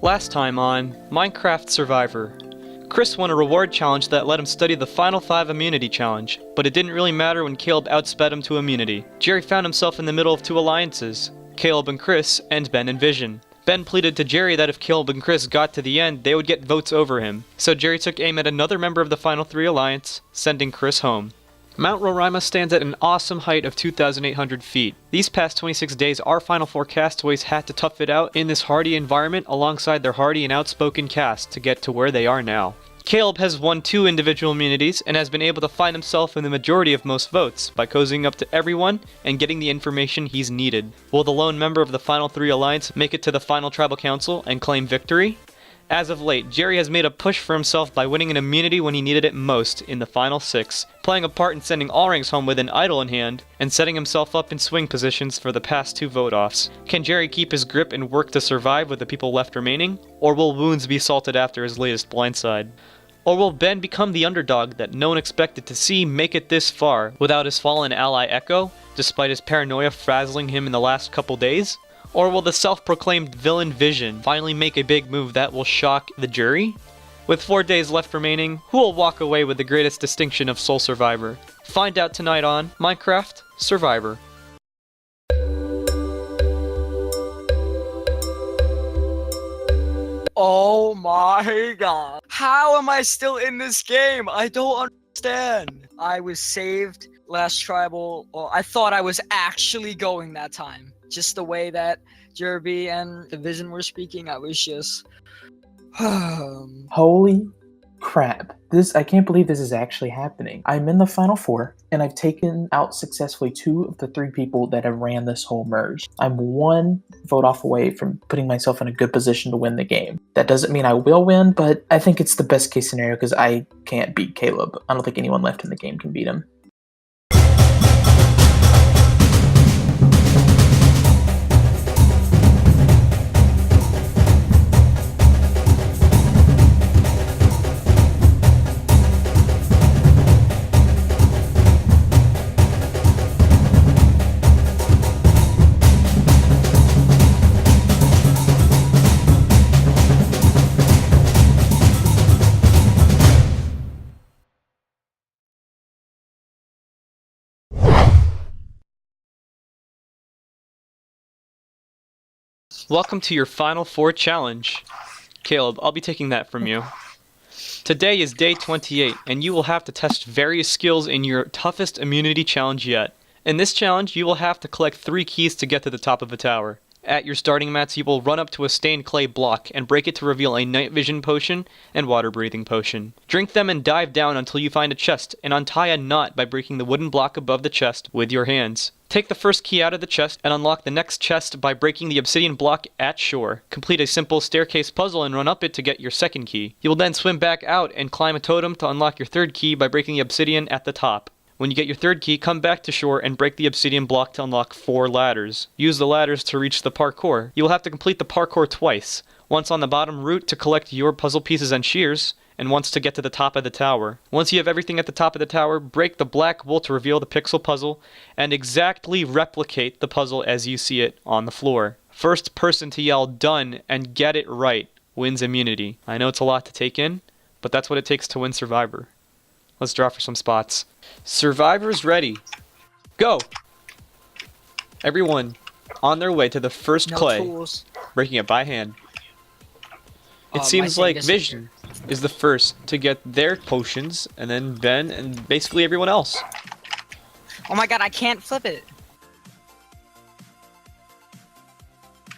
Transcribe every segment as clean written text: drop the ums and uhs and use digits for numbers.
Last time on Miencraft Survivor. Chris won a reward challenge that let him study the final 5 immunity challenge, but it didn't really matter when Caleb outsped him to immunity. Jerry found himself in the middle of 2 alliances, Caleb and Chris, and Ben and Vision. Ben pleaded to Jerry that if Caleb and Chris got to the end, they would get votes over him, so Jerry took aim at another member of the final 3 alliance, sending Chris home. Mount Roraima stands at an awesome height of 2,800 feet. These past 26 days, our Final 4 castaways had to tough it out in this hardy environment alongside their hardy and outspoken cast to get to where they are now. Caleb has won 2 individual immunities and has been able to find himself in the majority of most votes by cozying up to everyone and getting the information he's needed. Will the lone member of the Final 3 Alliance make it to the final Tribal Council and claim victory? As of late, Jerry has made a push for himself by winning an immunity when he needed it most in the final 6, playing a part in sending all ranks home with an idol in hand, and setting himself up in swing positions for the past 2 vote-offs. Can Jerry keep his grip and work to survive with the people left remaining? Or will wounds be salted after his latest blindside? Or will Ben become the underdog that no one expected to see make it this far without his fallen ally Echo, despite his paranoia frazzling him in the last couple days? Or will the self-proclaimed villain Vision finally make a big move that will shock the jury? With 4 days left remaining, who will walk away with the greatest distinction of Sole Survivor? Find out tonight on Miencraft Survivor. Oh my god. How am I still in this game? I don't understand. I was saved last tribal. Well, I thought I was actually going that time. Just the way that Jerby and the Vision were speaking, I was just... Holy crap. I can't believe this is actually happening. I'm in the final 4, and I've taken out successfully 2 of the 3 people that have ran this whole merge. I'm 1 vote off away from putting myself in a good position to win the game. That doesn't mean I will win, but I think it's the best case scenario because I can't beat Caleb. I don't think anyone left in the game can beat him. Welcome to your Final 4 challenge. Caleb, I'll be taking that from you. Today is day 28, and you will have to test various skills in your toughest immunity challenge yet. In this challenge, you will have to collect 3 keys to get to the top of a tower. At your starting mats, you will run up to a stained clay block and break it to reveal a night vision potion and water breathing potion. Drink them and dive down until you find a chest, and untie a knot by breaking the wooden block above the chest with your hands. Take the first key out of the chest and unlock the next chest by breaking the obsidian block at shore. Complete a simple staircase puzzle and run up it to get your second key. You will then swim back out and climb a totem to unlock your third key by breaking the obsidian at the top. When you get your third key, come back to shore and break the obsidian block to unlock 4 ladders. Use the ladders to reach the parkour. You will have to complete the parkour twice. Once on the bottom route to collect your puzzle pieces and shears, and once to get to the top of the tower. Once you have everything at the top of the tower, break the black wool to reveal the pixel puzzle, and exactly replicate the puzzle as you see it on the floor. First person to yell "done" and get it right wins immunity. I know it's a lot to take in, but that's what it takes to win Survivor. Let's draw for some spots. Survivor's ready. Go! Everyone on their way to the first clay, tools. breaking it by hand. It seems like Vision is the first to get their potions, and then Ben, and basically everyone else. Oh my god, I can't flip it.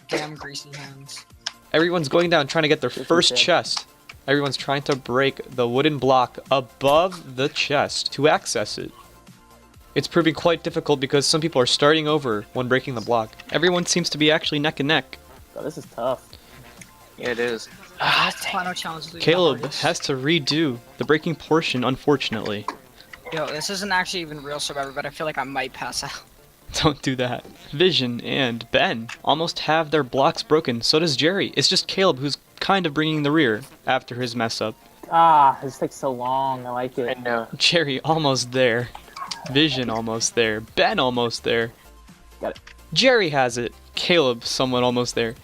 Damn greasy hands. Everyone's going down trying to get their first chest. Everyone's trying to break the wooden block above the chest to access it. It's proving quite difficult because some people are starting over when breaking the block. Everyone seems to be actually neck and neck. Oh, this is tough. Yeah, it is. Final challenge. Caleb has to redo the breaking portion, unfortunately. Yo, this isn't actually even real Survivor, but I feel like I might pass out. Don't do that. Vision and Ben almost have their blocks broken. So does Jerry. It's just Caleb who's kind of bringing the rear after his mess up. Ah, this takes so long. I like it. I know. Jerry almost there. Vision almost there. Ben almost there. Got it. Jerry has it. Caleb somewhat almost there.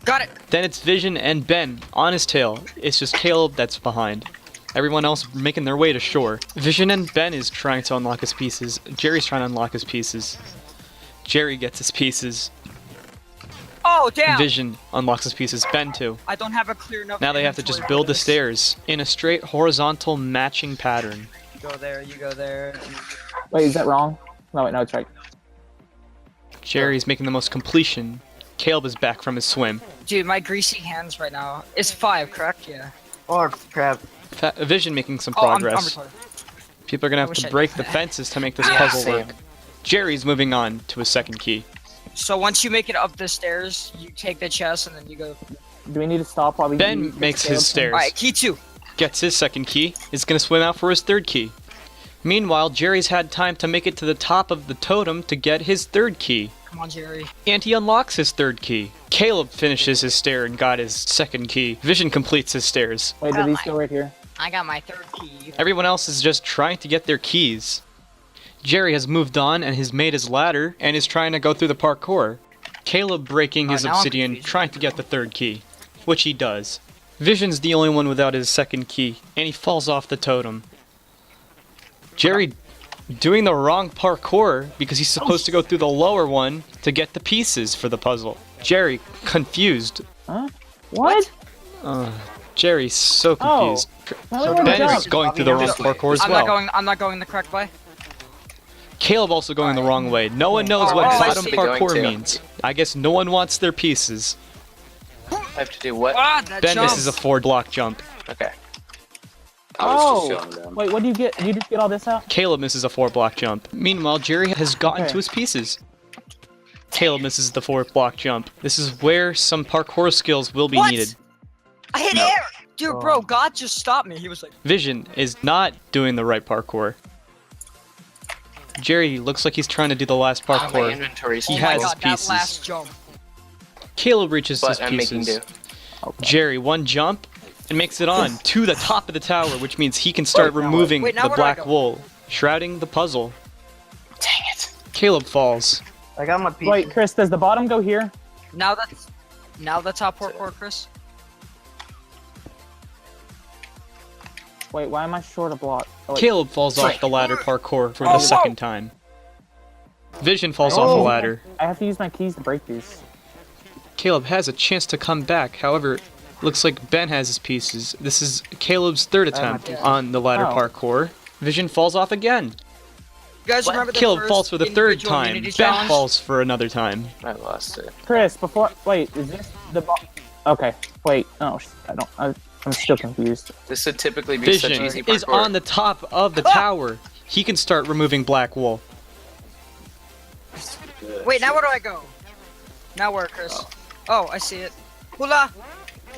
Got it. Then it's Vision and Ben on his tail. It's just Caleb that's behind. Everyone else making their way to shore. Vision and Ben is trying to unlock his pieces. Jerry's trying to unlock his pieces. Jerry gets his pieces. Oh, damn. Vision unlocks his pieces. Ben too. I don't have a clear enough. Now they have to just inventory build for the this. stairs in a straight horizontal matching pattern. You go there. You go there. Wait, is that wrong? No, wait, no, it's right. Jerry's making the most completion. Caleb is back from his swim. Dude, my greasy hands right now. It's 5, correct? Yeah. Oh crap. Vision making some Oh, I'm progress. retarded. People are gonna have wish to I- break the fences to make this Yeah, puzzle same. work. Jerry's moving on to his second key. So once you make it up the stairs, you take the chest and then you go. Do we need to stop while we Ben do makes Caleb his thing? stairs. Alright, key 2. Gets his second key, is gonna swim out for his third key. Meanwhile, Jerry's had time to make it to the top of the totem to get his third key. Come on, Jerry. And he unlocks his third key. Caleb finishes his stair and got his second key. Vision completes his stairs. Wait, did these go right here? I got my third key. Everyone else is just trying to get their keys. Jerry has moved on and has made his ladder and is trying to go through the parkour. Caleb breaking his now I'm obsidian, confused. trying to get the third key, which he does. Vision's the only one without his second key, and he falls off the totem. Jerry doing the wrong parkour because he's supposed to go through the lower one to get the pieces for the puzzle. Jerry, confused. Huh? What? Jerry's so confused. Now we wanna Ben jump. is going through the wrong parkour as I'm well. not going the correct way. Caleb also going the wrong way. No one knows Oh, what I bottom see. parkour Going to. means. I guess no one wants their pieces. I have to do what? Ah, that Ben jump. misses a 4-block jump. Okay. I was just Oh, showing them. wait, what do you get? You just get all this out? Caleb misses a 4-block jump. Meanwhile, Jerry has gotten Okay. to his pieces. Caleb misses the 4-block jump. This is where some parkour skills will be What? needed. I hit air. Dude, bro, God just stopped me. He was like, Vision is not doing the right parkour. Jerry looks like he's trying to do the last My parkour. inventory's He oh full, my has God, pieces. that last jump. Caleb reaches his but I'm making pieces. do. Jerry, one jump, and makes it on to the top of the tower, which means he can start removing Wait, now the where do I black go? wool, shrouding the puzzle. Dang it. Caleb falls. I got my piece. Wait, Chris, does the bottom go here? Now the top parkour, Chris. Wait, why am I short a block? Oh, wait. Caleb falls off the ladder parkour for the Oh, second time. Vision falls off the ladder. I have to use my keys to break these. Caleb has a chance to come back. However, looks like Ben has his pieces. This is Caleb's third attempt on the ladder Oh. parkour. Vision falls off again. You guys remember the Caleb first falls for the third individual time. immunity Ben challenge? falls for another time. I lost it. Chris, wait, is this the Okay, wait, oh, I'm still confused. This would typically be such Vision easy is parkour. on the top of the tower. He can start removing black wool. Wait, now where do I go? Now where, Chris? Oh, I see it. Hula!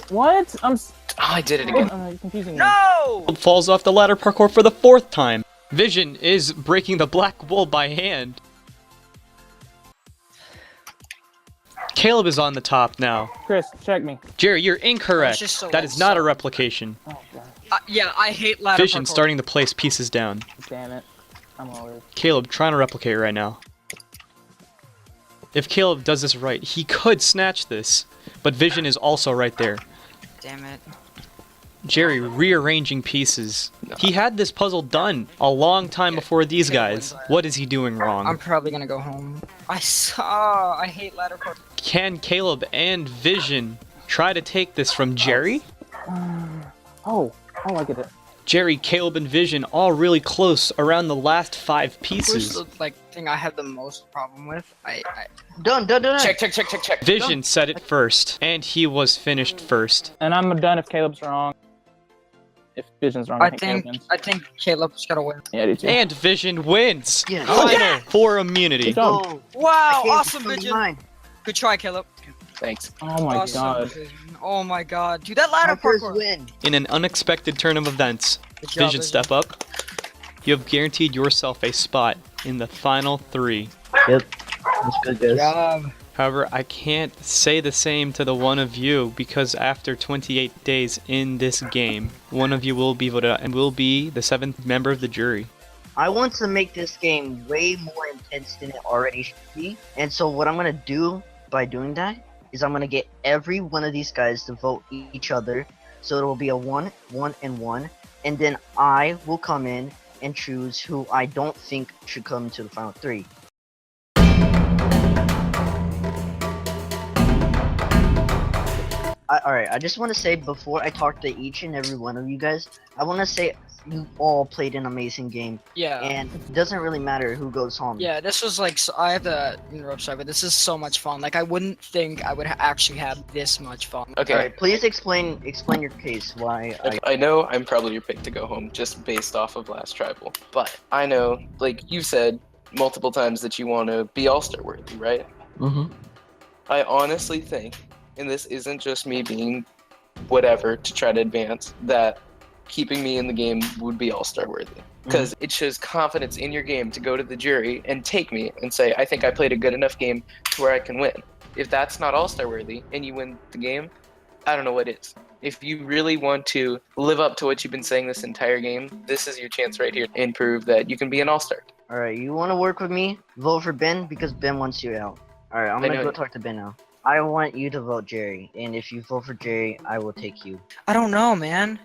What? Oh, I did it again. You're confusing me. No! Caleb falls off the ladder parkour for the fourth time. Vision is breaking the black wool by hand. Caleb is on the top now. Chris, check me. Jerry, you're incorrect. just so That is not a low. replication. Oh, God Yeah, I hate ladder Vision parkour. starting to place pieces down. damn it. I'm over. Caleb trying to replicate right now. If Caleb does this right, he could snatch this. But Vision is also right there. Damn it. Jerry rearranging pieces. He had this puzzle done a long time before these guys. What is he doing I'm wrong? probably gonna go home. I hate ladder parkour. Can Caleb and Vision try to take this from Jerry? Oh, I get it. Jerry, Caleb, and Vision all really close around the last 5 Who's pieces. the thing I have the most problem with? Done. Check. Vision said it first, and he was finished first. And I'm done if Caleb's wrong. If Vision's wrong, I think Caleb wins. Caleb's gotta win. Yeah, I do too. And Vision wins! Yes. Final for immunity. Good job. Wow, awesome, Vision. Good try, Caleb. Thanks. Oh my Awesome, god. Vision. Oh my god. Dude, that ladder parkour. win. In an unexpected turn of events, Good job, Vision, step up. You have guaranteed yourself a spot in the final 3. Yep. That's good, guys. job. However, I can't say the same to the one of you because after 28 days in this game, one of you will be voted out and will be the 7th member of the jury. I want to make this game way more intense than it already should be. And so what I'm going to do by doing that is I'm gonna get every one of these guys to vote each other, so it will be a 1, 1, and 1, and then I will come in and choose who I don't think should come to the final 3. Alright, I just want to say before I talk to each and every one of you guys, I want to say you all played an amazing game, Yeah. and it doesn't really matter who goes home. Yeah, this was like, so I have to interrupt, sorry, but this is so much fun. Like, I wouldn't think I would actually have this much fun. Okay. Alright, please explain your case, why I know I'm probably your pick to go home just based off of last tribal, but I know, like you said multiple times, that you want to be all-star worthy, right? Mm-hmm. I honestly think, and this isn't just me being whatever to try to advance, that keeping me in the game would be all-star worthy. Because it shows confidence in your game to go to the jury and take me and say, I think I played a good enough game to where I can win. If that's not all-star worthy and you win the game, I don't know what is. If you really want to live up to what you've been saying this entire game, this is your chance right here and prove that you can be an all-star. Alright, you want to work with me? Vote for Ben because Ben wants you out. Alright, I'm gonna go talk to Ben now. I want you to vote Jerry, and if you vote for Jerry, I will take you. I don't know, man.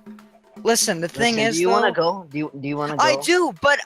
Listen, the thing is, do you though, want to go? Do you want to go? I do, but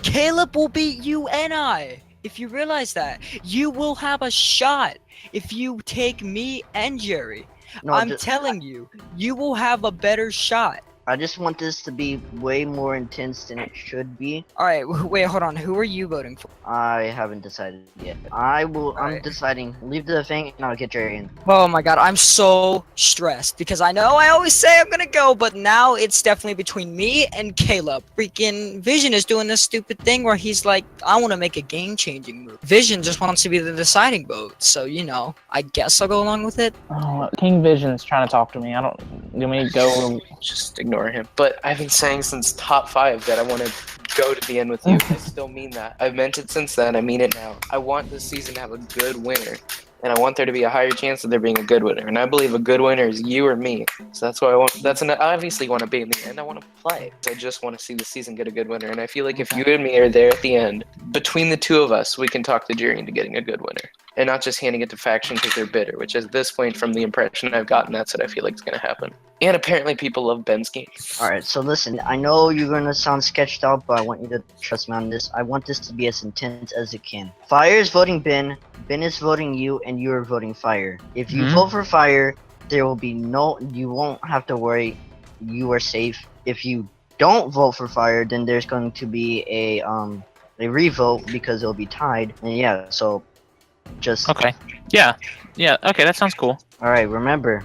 Caleb will beat you and I. If you realize that, you will have a shot if you take me and Jerry. No, I'm telling you, you will have a better shot. I just want this to be way more intense than it should be. All right, wait, hold on. Who are you voting for? I haven't decided yet. I'm Alright. deciding. Leave the thing, and I'll get Jerry in. Oh my god, I'm so stressed because I know I always say I'm gonna go, but now it's definitely between me and Caleb. Freaking Vision is doing this stupid thing where he's like, I want to make a game-changing move. Vision just wants to be the deciding vote, so you know, I guess I'll go along with it. Oh, King Vision's trying to talk to me. I don't. You want me to go? Just ignore him. But I've been saying since top 5 that I want to go to the end with you. I still mean that. I've meant it since then. I mean it now. I want this season to have a good winner. And I want there to be a higher chance of there being a good winner. And I believe a good winner is you or me. So that's why I want. I obviously want to be in the end. I want to play. I just want to see the season get a good winner. And I feel like if you and me are there at the end, between the two of us, we can talk the jury into getting a good winner. And not just handing it to faction because they're bitter, which at this point, from the impression I've gotten, that's what I feel like is going to happen. And apparently people love Ben's game. Alright, so listen, I know you're gonna sound sketched out, but I want you to trust me on this. I want this to be as intense as it can. Fire is voting Ben is voting you, and you are voting Fire. If you vote for Fire, there will be you won't have to worry, you are safe. If you don't vote for Fire, then there's going to be a revote because it'll be tied. And yeah, so just Okay. Yeah. Okay, that sounds cool. Alright, remember,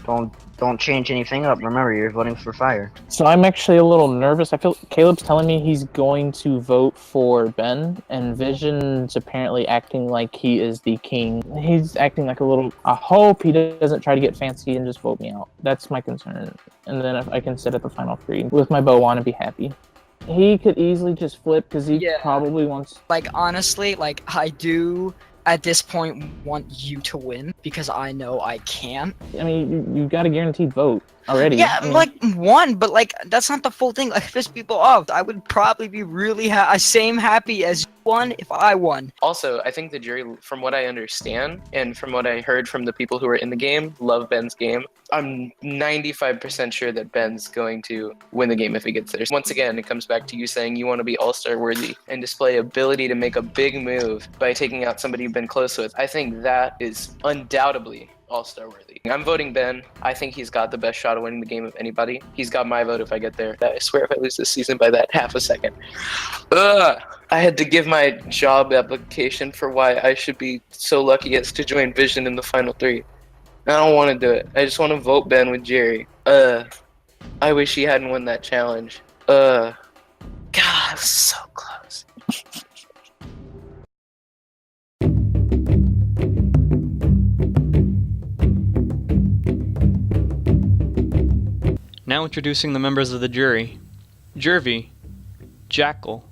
don't change anything up. Remember, you're voting for Fire. So I'm actually a little nervous. I feel Caleb's telling me he's going to vote for Ben, and Vision's apparently acting like he is the king. He's acting like a little. I hope he doesn't try to get fancy and just vote me out. That's my concern. And then if I can sit at the final 3 with my bow on and be happy. He could easily just flip because he probably wants. Like, honestly, like, I do at this point want you to win because I know I can't. I mean, you've got a guaranteed vote already. Yeah, I mean, like one, but like that's not the full thing. Like, piss people off. I would probably be really same happy as you won if I won. Also, I think the jury, from what I understand and from what I heard from the people who are in the game, love Ben's game. I'm 95% sure that Ben's going to win the game if he gets there. Once again, it comes back to you saying you want to be all-star worthy and display ability to make a big move by taking out somebody you've been close with. I think that is undoubtedly all-star worthy. I'm voting Ben. I think he's got the best shot of winning the game of anybody. He's got my vote if I get there. I swear if I lose this season by that half a second. I had to give my job application for why I should be so lucky as to join Vision in the final 3. I don't want to do it. I just want to vote Ben with Jerry. I wish he hadn't won that challenge. God, so close. Now introducing the members of the jury. Jervy, Jackal,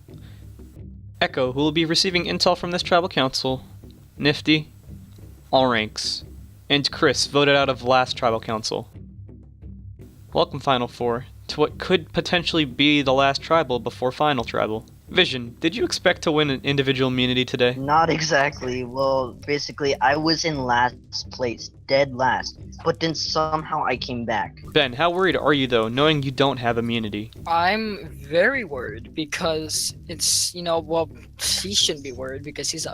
Echo, who will be receiving intel from this tribal council, Nifty, all ranks, and Chris, voted out of last tribal council. Welcome, Final Four, to what could potentially be the last tribal before Final Tribal. Vision, did you expect to win an individual immunity today? Not exactly. Well, basically, I was in last place, dead last. But then somehow I came back. Ben, how worried are you though, knowing you don't have immunity? I'm very worried because it's, well, he shouldn't be worried because he's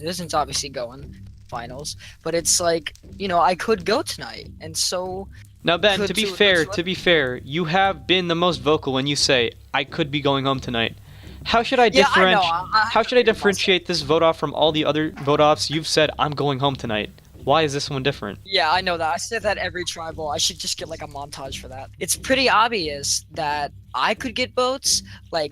isn't obviously going finals, but it's like, I could go tonight, and so. Now Ben, Could to be do- fair, you have been the most vocal when you say, I could be going home tonight. How should I Yeah, I know. How should I differentiate this vote off from all the other vote offs you've said I'm going home tonight? Why is this one different? Yeah, I know that. I said that every tribal. I should just get like a montage for that. It's pretty obvious that I could get votes, like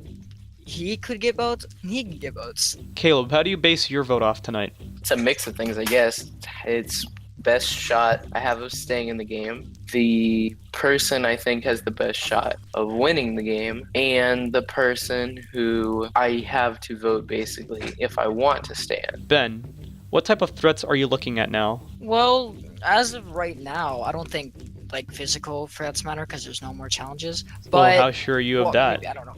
he could get votes, and he could get votes. Caleb, how do you base your vote off tonight? It's a mix of things, I guess. It's best shot I have of staying in the game, the person I think has the best shot of winning the game, and the person who I have to vote basically if I want to stay in. Ben, what type of threats are you looking at now? Well, as of right now, I don't think like physical threats matter because there's no more challenges. But Well, how sure are you of well, that? maybe, I don't know.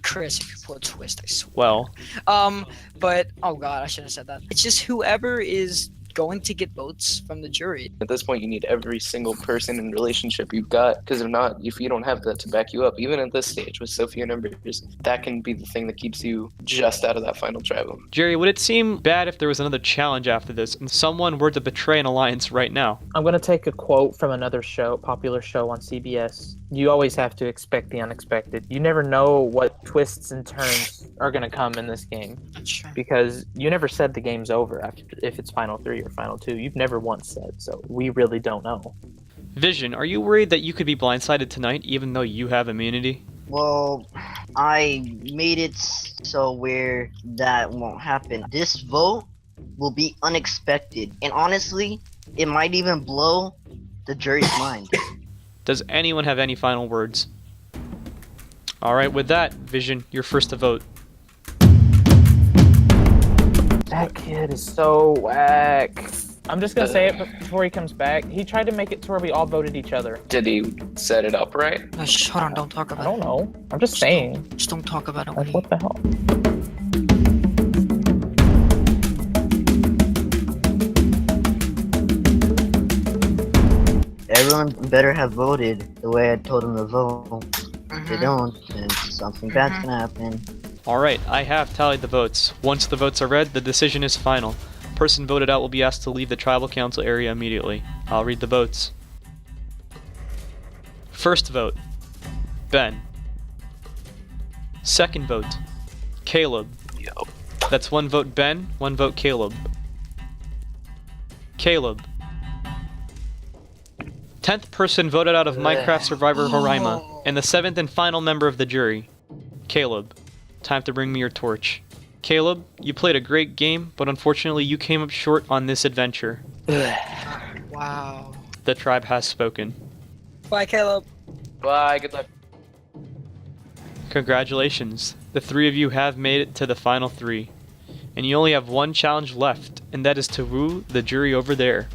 Chris, if you pull a twist, I swear. Well, But oh god, I shouldn't have said that. It's just whoever is going to get votes from the jury. At this point, you need every single person in relationship you've got, because if you don't have that to back you up, even at this stage with so few numbers, that can be the thing that keeps you just out of that final tribal. Jerry, would it seem bad if there was another challenge after this and someone were to betray an alliance right now? I'm going to take a quote from another popular show on CBS. You always have to expect the unexpected. You never know what twists and turns are going to come in this game, That's true. because you never said the game's over if it's Final 3 or Final 2. You've never once said, so we really don't know. Vision, are you worried that you could be blindsided tonight even though you have immunity? Well, I made it so where that won't happen. This vote will be unexpected, and honestly, it might even blow the jury's mind. Does anyone have any final words? Alright, with that, Vision, you're first to vote. That kid is so whack. I'm just going to say it before he comes back. He tried to make it to where we all voted each other. Did he set it up right? Hold on, don't talk I about don't it. know. I'm just saying. Just don't talk about it. Like, what the hell? Everyone better have voted the way I told them to vote. If they don't, then something bad's gonna happen. Alright, I have tallied the votes. Once the votes are read, the decision is final. Person voted out will be asked to leave the tribal council area immediately. I'll read the votes. First vote, Ben. Second vote, Caleb. Yo. That's one vote Ben, one vote Caleb. Caleb. 10th person voted out of Miencraft survivor Roraima, and the 7th and final member of the jury, Caleb. Time to bring me your torch. Caleb, you played a great game, but unfortunately you came up short on this adventure. Wow. The tribe has spoken. Bye, Caleb. Bye, good luck. Congratulations. The three of you have made it to the final three. And you only have one challenge left, and that is to woo the jury over there.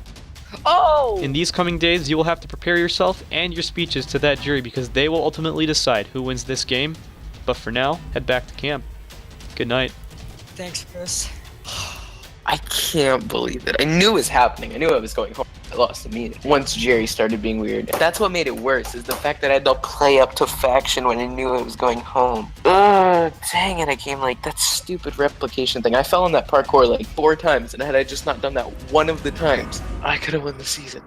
Oh! In these coming days, you will have to prepare yourself and your speeches to that jury because they will ultimately decide who wins this game. But for now, head back to camp. Good night. Thanks, Chris. I can't believe it. I knew it was happening. I knew I was going home. I lost the meeting. Once Jerry started being weird. That's what made it worse, is the fact that I had to play up to faction when I knew I was going home. Ugh, dang it, I came like, that stupid replication thing. I fell on that parkour like 4 times, and had I just not done that one of the times, I could have won the season.